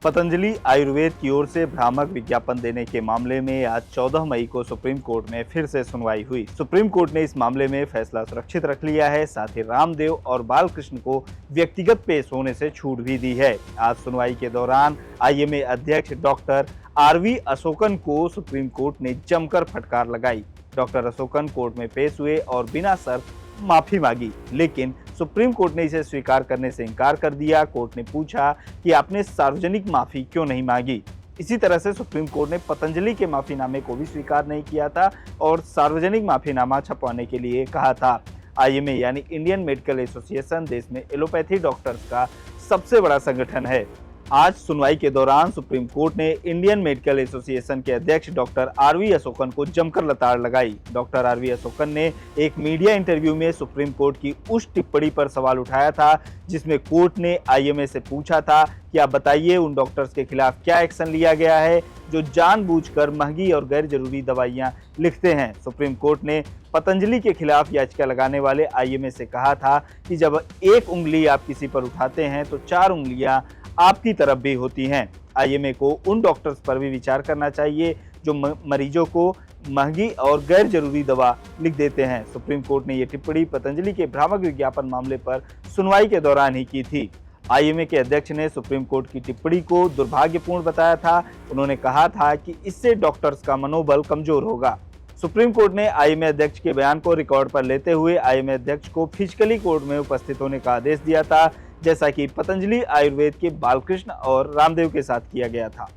पतंजलि आयुर्वेद की ओर से भ्रामक विज्ञापन देने के मामले में आज 14 मई को सुप्रीम कोर्ट में फिर से सुनवाई हुई। सुप्रीम कोर्ट ने इस मामले में फैसला सुरक्षित रख लिया है। साथ ही रामदेव और बालकृष्ण को व्यक्तिगत पेश होने से छूट भी दी है। आज सुनवाई के दौरान आईएमए अध्यक्ष डॉक्टर आरवी अशोकन को सुप्रीम कोर्ट ने जमकर फटकार लगाई। डॉक्टर अशोकन कोर्ट में पेश हुए और बिना शर्त माफी मांगी, लेकिन सुप्रीम कोर्ट ने इसे स्वीकार करने से इनकार कर दिया। कोर्ट ने पूछा कि आपने सार्वजनिक माफी क्यों नहीं मांगी। इसी तरह से सुप्रीम कोर्ट ने पतंजलि के माफीनामे को भी स्वीकार नहीं किया था और सार्वजनिक माफीनामा छपवाने के लिए कहा था। आईएमए यानी इंडियन मेडिकल एसोसिएशन देश में एलोपैथी डॉक्टर्स का सबसे बड़ा संगठन है। आज सुनवाई के दौरान सुप्रीम कोर्ट ने इंडियन मेडिकल एसोसिएशन के अध्यक्ष डॉक्टर आरवी अशोकन को जमकर लताड़ लगाई। डॉक्टर आरवी अशोकन ने एक मीडिया इंटरव्यू में सुप्रीम कोर्ट की उस टिप्पणी पर सवाल उठाया था जिसमें कोर्ट ने आईएमए से पूछा था कि आप बताइए उन डॉक्टर्स के खिलाफ क्या एक्शन लिया गया है जो जानबूझकर महंगी और गैर जरूरी दवाइयां लिखते हैं। सुप्रीम कोर्ट ने पतंजलि के खिलाफ याचिका लगाने वाले आईएमए से कहा था कि जब एक उंगली आप किसी पर उठाते हैं तो 4 उंगलियां आपकी तरफ भी होती हैं। आईएमए को उन डॉक्टर्स पर भी विचार करना चाहिए जो मरीजों को महंगी और गैर जरूरी दवा लिख देते हैं। सुप्रीम कोर्ट ने यह टिप्पणी पतंजलि के भ्रामक विज्ञापन मामले पर सुनवाई के दौरान ही की थी। आईएमए के अध्यक्ष ने सुप्रीम कोर्ट की टिप्पणी को दुर्भाग्यपूर्ण बताया था। उन्होंने कहा था कि इससे डॉक्टर्स का मनोबल कमजोर होगा। सुप्रीम कोर्ट ने आईएमए अध्यक्ष के बयान को रिकॉर्ड पर लेते हुए आईएमए अध्यक्ष को फिजिकली कोर्ट में उपस्थित होने का आदेश दिया था, जैसा कि पतंजलि आयुर्वेद के बालकृष्ण और रामदेव के साथ किया गया था।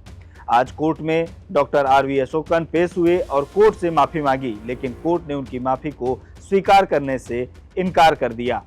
आज कोर्ट में डॉक्टर आरवी अशोकन पेश हुए और कोर्ट से माफी मांगी, लेकिन कोर्ट ने उनकी माफी को स्वीकार करने से इनकार कर दिया।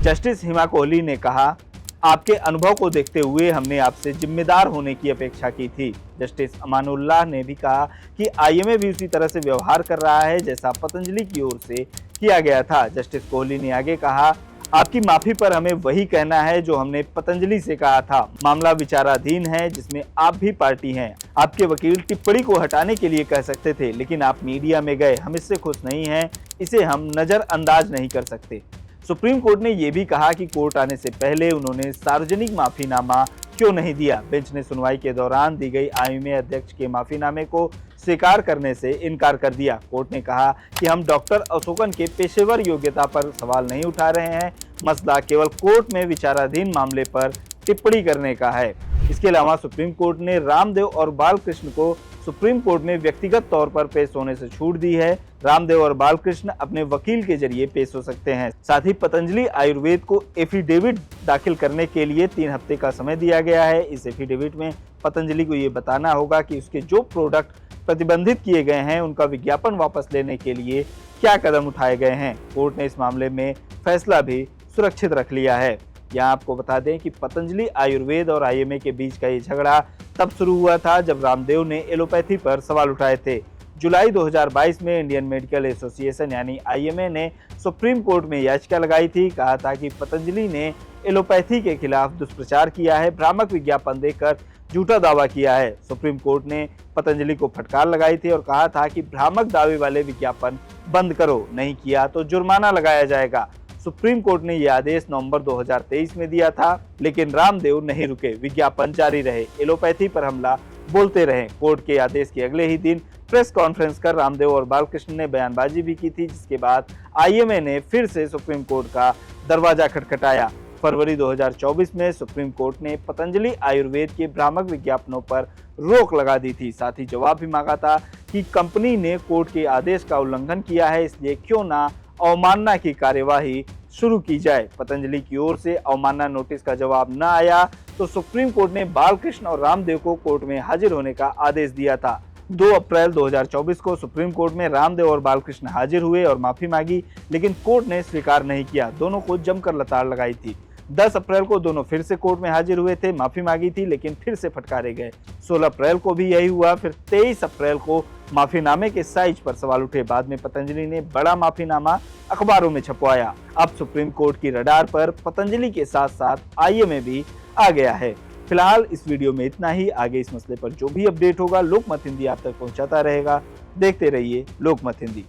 जस्टिस हिमा कोहली ने कहा, आपके अनुभव को देखते हुए हमने आपसे जिम्मेदार होने की अपेक्षा की थी। जस्टिस अमानुल्लाह ने भी कहा कि आईएमए भी उसी तरह से व्यवहार कर रहा है जैसा पतंजलि की ओर से किया गया था। जस्टिस कोहली ने आगे कहा, आपकी माफी पर हमें वही कहना है जो हमने पतंजलि से कहा था। मामला विचाराधीन है जिसमें आप भी पार्टी हैं। आपके वकील टिप्पणी को हटाने के लिए कह सकते थे, लेकिन आप मीडिया में गए। हम इससे खुश नहीं हैं, इसे हम नजरअंदाज नहीं कर सकते। सुप्रीम कोर्ट ने यह भी कहा कि कोर्ट आने से पहले उन्होंने सार्वजनिक माफीनामा क्यों नहीं दिया। बेंच ने सुनवाई के दौरान दी गई आईएमए अध्यक्ष के माफीनामे को स्वीकार करने से इनकार कर दिया। कोर्ट ने कहा कि हम डॉक्टर अशोकन के पेशेवर योग्यता पर सवाल नहीं उठा रहे हैं। मसला केवल कोर्ट में विचाराधीन मामले पर टिप्पणी करने का है। इसके अलावा सुप्रीम कोर्ट ने रामदेव और बालकृष्ण को सुप्रीम कोर्ट में व्यक्तिगत तौर पर पेश होने से छूट दी है। रामदेव और बालकृष्ण अपने वकील के जरिए पेश हो सकते हैं। साथ ही पतंजलि आयुर्वेद को एफिडेविट दाखिल करने के लिए 3 हफ्ते का समय दिया गया है। इस एफिडेविट में पतंजलि को ये बताना होगा कि उसके जो प्रोडक्ट प्रतिबंधित किए गए हैं उनका विज्ञापन वापस लेने के लिए क्या कदम उठाए गए हैं। कोर्ट ने इस मामले में फैसला भी सुरक्षित रख लिया है। यहाँ आपको बता दें कि पतंजलि आयुर्वेद और आईएमए के बीच का ये झगड़ा तब शुरू हुआ था जब रामदेव ने एलोपैथी पर सवाल उठाए थे। जुलाई 2022 में इंडियन मेडिकल एसोसिएशन यानी आईएमए ने सुप्रीम कोर्ट में याचिका लगाई थी। कहा था कि पतंजलि ने एलोपैथी के खिलाफ दुष्प्रचार किया है, भ्रामक विज्ञापन देकर झूठा दावा किया है। सुप्रीम कोर्ट ने पतंजलि को फटकार लगाई थी और कहा था कि भ्रामक दावे वाले विज्ञापन बंद करो, नहीं किया तो जुर्माना लगाया जाएगा। सुप्रीम कोर्ट ने यह आदेश नवंबर 2023 में दिया था, लेकिन रामदेव नहीं रुके, विज्ञापन जारी रहे, एलोपैथी पर हमला बोलते रहे। कोर्ट के आदेश के अगले ही दिन प्रेस कॉन्फ्रेंस कर रामदेव और बालकृष्ण ने बयानबाजी भी की थी, जिसके बाद आईएमए ने फिर से सुप्रीम कोर्ट का दरवाजा खटखटाया। फरवरी 2024 में सुप्रीम कोर्ट ने पतंजलि आयुर्वेद के भ्रामक विज्ञापनों पर रोक लगा दी थी। साथ ही जवाब भी मांगा था कि कंपनी ने कोर्ट के आदेश का उल्लंघन किया है, इसलिए क्यों ना अवमानना की कार्यवाही शुरू की जाए। पतंजलि की ओर से अवमानना नोटिस का जवाब न आया तो सुप्रीम कोर्ट ने बालकृष्ण और रामदेव को कोर्ट में हाजिर होने का आदेश दिया था। 2 अप्रैल 2024 को सुप्रीम कोर्ट में रामदेव और बालकृष्ण हाजिर हुए और माफी मांगी, लेकिन कोर्ट ने स्वीकार नहीं किया। दोनों को जमकर लताड़ लगाई थी। 10 अप्रैल को दोनों फिर से कोर्ट में हाजिर हुए थे, माफी मांगी थी, लेकिन फिर से फटकारे गए। 16 अप्रैल को भी यही हुआ। फिर 23 अप्रैल को माफीनामे के साइज पर सवाल उठे। बाद में पतंजलि ने बड़ा माफीनामा अखबारों में छपवाया। अब सुप्रीम कोर्ट की रडार पर पतंजलि के साथ साथ आईएमए भी आ गया है। फिलहाल इस वीडियो में इतना ही। आगे इस मसले पर जो भी अपडेट होगा लोकमत हिंदी आप तक पहुंचाता रहेगा। देखते रहिए लोकमत हिंदी।